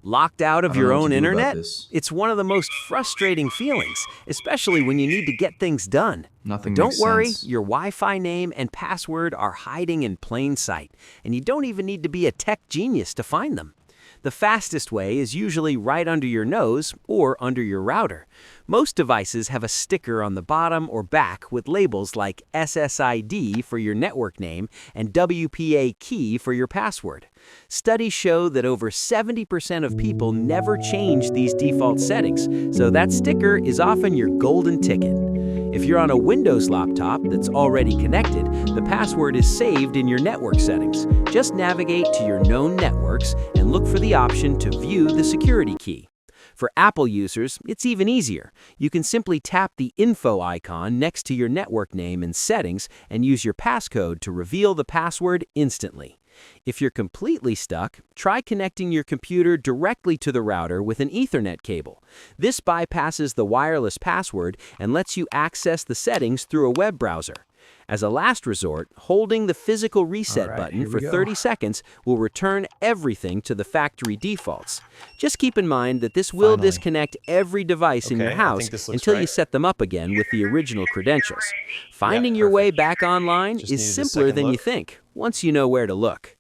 Locked out I of don't know your what to own do about internet? this. It's one of the most frustrating feelings, especially when you need to get things done. But Nothing don't makes worry, sense. your Wi-Fi name and password are hiding in plain sight, and you don't even need to be a tech genius to find them. The fastest way is usually right under your nose or under your router. Most devices have a sticker on the bottom or back with labels like SSID for your network name and WPA key for your password. Studies show that over 70% of people never change these default settings, so that sticker is often your golden ticket. If you're on a Windows laptop that's already connected, the password is saved in your network settings. Just navigate to your known networks and look for the option to view the security key. For Apple users, it's even easier. You can simply tap the info icon next to your network name in Settings and use your passcode to reveal the password instantly. If you're completely stuck, try connecting your computer directly to the router with an Ethernet cable. This bypasses the wireless password and lets you access the settings through a web browser. As a last resort, holding the physical reset button here for we go. 30 seconds will return everything to the factory defaults. Just keep in mind that this will Finally. disconnect every device in your Okay, I think house this looks until you right. set them up again with the original credentials. Finding your way perfect. back online Just is needed a simpler second than you look. think, once you know where to look.